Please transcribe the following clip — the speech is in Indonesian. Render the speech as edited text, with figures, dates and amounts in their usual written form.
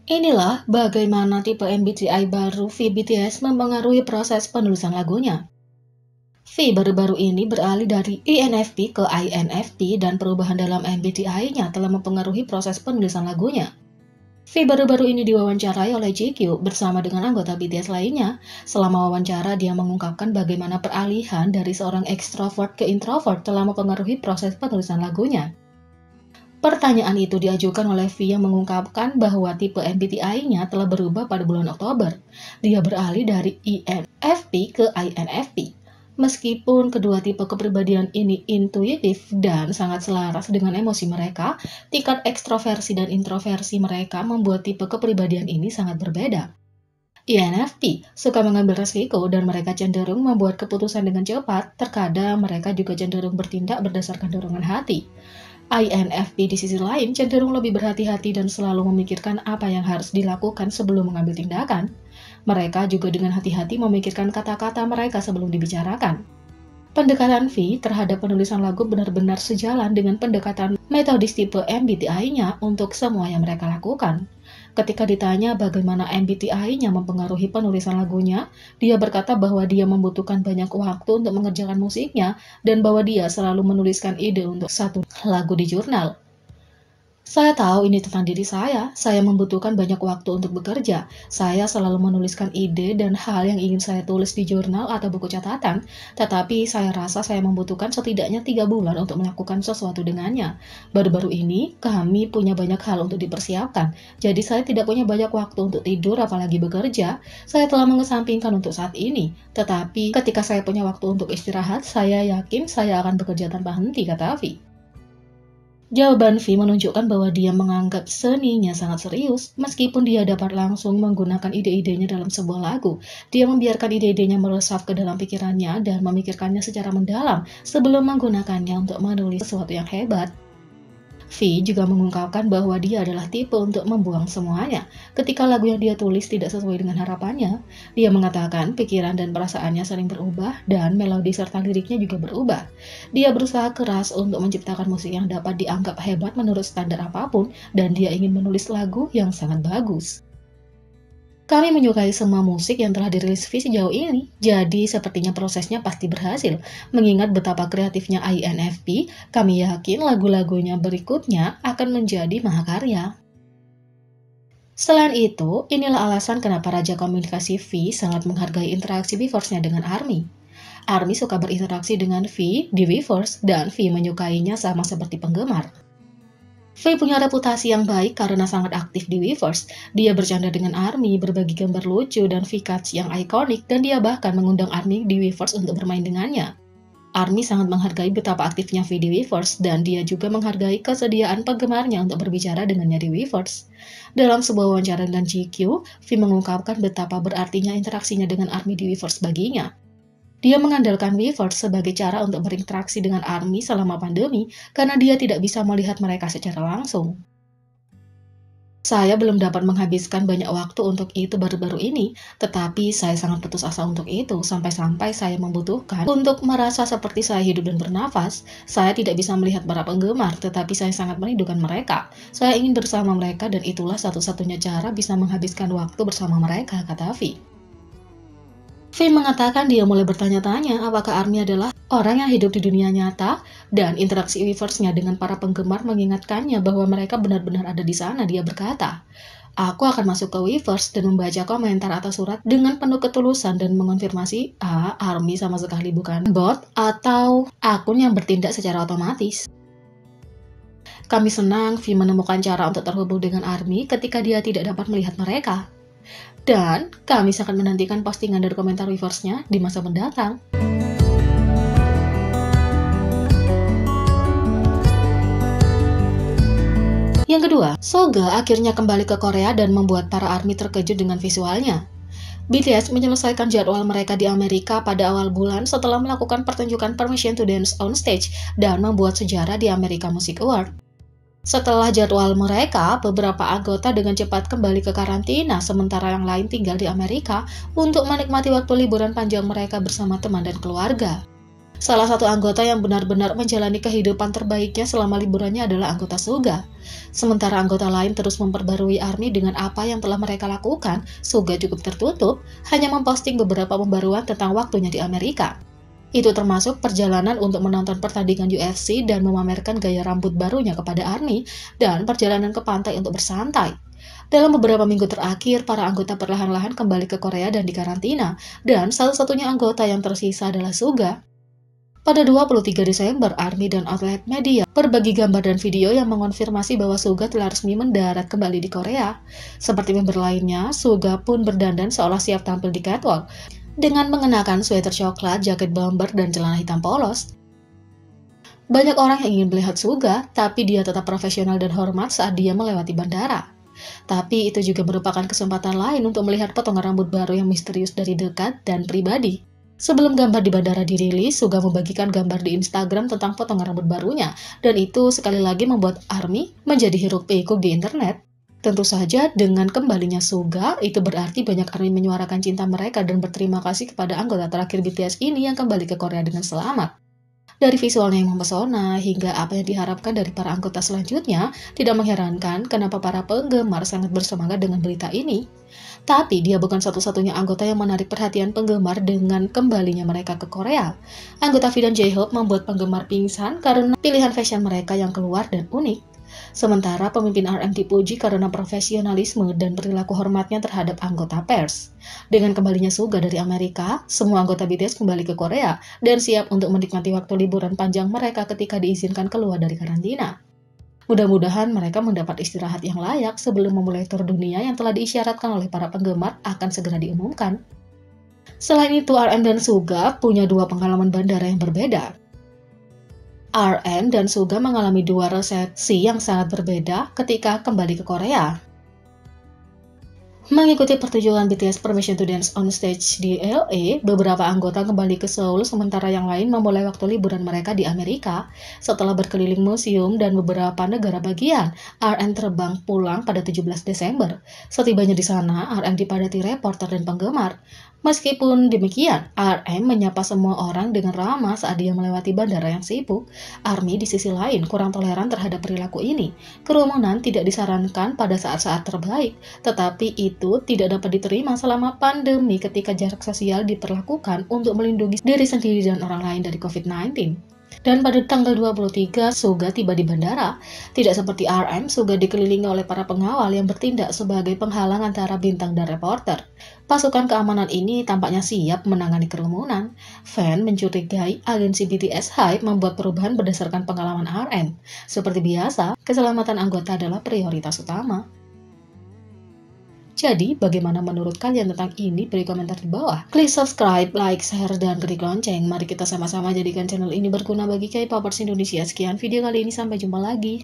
Inilah bagaimana tipe MBTI baru V BTS mempengaruhi proses penulisan lagunya. V baru-baru ini beralih dari ENFP ke INFP dan perubahan dalam MBTI-nya telah mempengaruhi proses penulisan lagunya. V baru-baru ini diwawancarai oleh GQ bersama dengan anggota BTS lainnya. Selama wawancara, dia mengungkapkan bagaimana peralihan dari seorang ekstrovert ke introvert telah mempengaruhi proses penulisan lagunya. Pertanyaan itu diajukan oleh V yang mengungkapkan bahwa tipe MBTI-nya telah berubah pada bulan Oktober. Dia beralih dari ENFP ke INFP. Meskipun kedua tipe kepribadian ini intuitif dan sangat selaras dengan emosi mereka, tingkat ekstroversi dan introversi mereka membuat tipe kepribadian ini sangat berbeda. INFP suka mengambil resiko dan mereka cenderung membuat keputusan dengan cepat. Terkadang mereka juga cenderung bertindak berdasarkan dorongan hati. INFP di sisi lain cenderung lebih berhati-hati dan selalu memikirkan apa yang harus dilakukan sebelum mengambil tindakan. Mereka juga dengan hati-hati memikirkan kata-kata mereka sebelum dibicarakan. Pendekatan V terhadap penulisan lagu benar-benar sejalan dengan pendekatan metodis tipe MBTI-nya untuk semua yang mereka lakukan. Ketika ditanya bagaimana MBTI-nya mempengaruhi penulisan lagunya, dia berkata bahwa dia membutuhkan banyak waktu untuk mengerjakan musiknya dan bahwa dia selalu menuliskan ide untuk satu lagu di jurnal. Saya tahu ini tentang diri saya membutuhkan banyak waktu untuk bekerja. Saya selalu menuliskan ide dan hal yang ingin saya tulis di jurnal atau buku catatan, tetapi saya rasa saya membutuhkan setidaknya 3 bulan untuk melakukan sesuatu dengannya. Baru-baru ini, kami punya banyak hal untuk dipersiapkan, jadi saya tidak punya banyak waktu untuk tidur apalagi bekerja. Saya telah mengesampingkan untuk saat ini, tetapi ketika saya punya waktu untuk istirahat, saya yakin saya akan bekerja tanpa henti, kata V. Jawaban V menunjukkan bahwa dia menganggap seninya sangat serius, meskipun dia dapat langsung menggunakan ide-idenya dalam sebuah lagu. Dia membiarkan ide-idenya meresap ke dalam pikirannya dan memikirkannya secara mendalam sebelum menggunakannya untuk menulis sesuatu yang hebat. V juga mengungkapkan bahwa dia adalah tipe untuk membuang semuanya. Ketika lagu yang dia tulis tidak sesuai dengan harapannya, dia mengatakan pikiran dan perasaannya sering berubah dan melodi serta liriknya juga berubah. Dia berusaha keras untuk menciptakan musik yang dapat dianggap hebat menurut standar apapun dan dia ingin menulis lagu yang sangat bagus. Kami menyukai semua musik yang telah dirilis V sejauh ini, jadi sepertinya prosesnya pasti berhasil. Mengingat betapa kreatifnya INFP, kami yakin lagu-lagunya berikutnya akan menjadi mahakarya. Selain itu, inilah alasan kenapa Raja Komunikasi V sangat menghargai interaksi Weverse-nya dengan ARMY. ARMY suka berinteraksi dengan V di Weverse dan V menyukainya sama seperti penggemar. V punya reputasi yang baik karena sangat aktif di Weverse. Dia bercanda dengan ARMY, berbagi gambar lucu dan V-cuts yang ikonik, dan dia bahkan mengundang ARMY di Weverse untuk bermain dengannya. ARMY sangat menghargai betapa aktifnya V di Weverse, dan dia juga menghargai kesediaan penggemarnya untuk berbicara dengannya di Weverse. Dalam sebuah wawancara dengan GQ, V mengungkapkan betapa berartinya interaksinya dengan ARMY di Weverse baginya. Dia mengandalkan Weverse sebagai cara untuk berinteraksi dengan ARMY selama pandemi karena dia tidak bisa melihat mereka secara langsung. Saya belum dapat menghabiskan banyak waktu untuk itu baru-baru ini, tetapi saya sangat putus asa untuk itu sampai-sampai saya membutuhkan untuk merasa seperti saya hidup dan bernafas. Saya tidak bisa melihat para penggemar, tetapi saya sangat merindukan mereka. Saya ingin bersama mereka dan itulah satu-satunya cara bisa menghabiskan waktu bersama mereka, kata V. V mengatakan dia mulai bertanya-tanya apakah ARMY adalah orang yang hidup di dunia nyata, dan interaksi Weverse-nya dengan para penggemar mengingatkannya bahwa mereka benar-benar ada di sana. Dia berkata, "Aku akan masuk ke Weverse dan membaca komentar atau surat dengan penuh ketulusan dan mengonfirmasi, ARMY sama sekali bukan bot atau akun yang bertindak secara otomatis." Kami senang V menemukan cara untuk terhubung dengan ARMY ketika dia tidak dapat melihat mereka. Dan kami sangat menantikan postingan dari komentar Weverse-nya di masa mendatang. Yang kedua, Soga akhirnya kembali ke Korea dan membuat para ARMY terkejut dengan visualnya. BTS menyelesaikan jadwal mereka di Amerika pada awal bulan setelah melakukan pertunjukan Permission to Dance on Stage dan membuat sejarah di America Music Award. Setelah jadwal mereka, beberapa anggota dengan cepat kembali ke karantina, sementara yang lain tinggal di Amerika untuk menikmati waktu liburan panjang mereka bersama teman dan keluarga. Salah satu anggota yang benar-benar menjalani kehidupan terbaiknya selama liburannya adalah anggota Suga. Sementara anggota lain terus memperbarui ARMY dengan apa yang telah mereka lakukan, Suga cukup tertutup, hanya memposting beberapa pembaruan tentang waktunya di Amerika. Itu termasuk perjalanan untuk menonton pertandingan UFC dan memamerkan gaya rambut barunya kepada ARMY, dan perjalanan ke pantai untuk bersantai. Dalam beberapa minggu terakhir, para anggota perlahan-lahan kembali ke Korea dan dikarantina, dan satu-satunya anggota yang tersisa adalah Suga. Pada 23 Desember, ARMY dan outlet media berbagi gambar dan video yang mengonfirmasi bahwa Suga telah resmi mendarat kembali di Korea. Seperti member lainnya, Suga pun berdandan seolah siap tampil di catwalk, dengan mengenakan sweater coklat, jaket bomber, dan celana hitam polos. Banyak orang yang ingin melihat Suga, tapi dia tetap profesional dan hormat saat dia melewati bandara. Tapi itu juga merupakan kesempatan lain untuk melihat potongan rambut baru yang misterius dari dekat dan pribadi. Sebelum gambar di bandara dirilis, Suga membagikan gambar di Instagram tentang potongan rambut barunya, dan itu sekali lagi membuat ARMY menjadi hiruk-pikuk di internet. Tentu saja, dengan kembalinya Suga, itu berarti banyak ARMY menyuarakan cinta mereka dan berterima kasih kepada anggota terakhir BTS ini yang kembali ke Korea dengan selamat. Dari visualnya yang mempesona hingga apa yang diharapkan dari para anggota selanjutnya, tidak mengherankan kenapa para penggemar sangat bersemangat dengan berita ini. Tapi dia bukan satu-satunya anggota yang menarik perhatian penggemar dengan kembalinya mereka ke Korea. Anggota V dan J-Hope membuat penggemar pingsan karena pilihan fashion mereka yang keluar dan unik. Sementara pemimpin RM dipuji karena profesionalisme dan perilaku hormatnya terhadap anggota pers. Dengan kembalinya Suga dari Amerika, semua anggota BTS kembali ke Korea dan siap untuk menikmati waktu liburan panjang mereka ketika diizinkan keluar dari karantina. Mudah-mudahan mereka mendapat istirahat yang layak sebelum memulai tur dunia yang telah diisyaratkan oleh para penggemar akan segera diumumkan. Selain itu, RM dan Suga punya dua pengalaman bandara yang berbeda. RM dan Suga mengalami dua resepsi yang sangat berbeda ketika kembali ke Korea. Mengikuti pertunjukan BTS Permission to Dance on Stage di LA, beberapa anggota kembali ke Seoul sementara yang lain memulai waktu liburan mereka di Amerika. Setelah berkeliling museum dan beberapa negara bagian, RM terbang pulang pada 17 Desember. Setibanya di sana, RM dipadati reporter dan penggemar. Meskipun demikian, RM menyapa semua orang dengan ramah saat dia melewati bandara yang sibuk. ARMY di sisi lain kurang toleran terhadap perilaku ini. Kerumunan tidak disarankan pada saat-saat terbaik, tetapi itu tidak dapat diterima selama pandemi ketika jarak sosial diperlakukan untuk melindungi diri sendiri dan orang lain dari COVID-19. Dan pada tanggal 23, Suga tiba di bandara. Tidak seperti RM, Suga dikelilingi oleh para pengawal yang bertindak sebagai penghalang antara bintang dan reporter. Pasukan keamanan ini tampaknya siap menangani kerumunan. Fan mencurigai agensi BTS Hype membuat perubahan berdasarkan pengalaman RM. Seperti biasa, keselamatan anggota adalah prioritas utama. Jadi, bagaimana menurut kalian tentang ini? Beri komentar di bawah. Klik subscribe, like, share, dan klik lonceng. Mari kita sama-sama jadikan channel ini berguna bagi K-popers Indonesia. Sekian video kali ini, sampai jumpa lagi.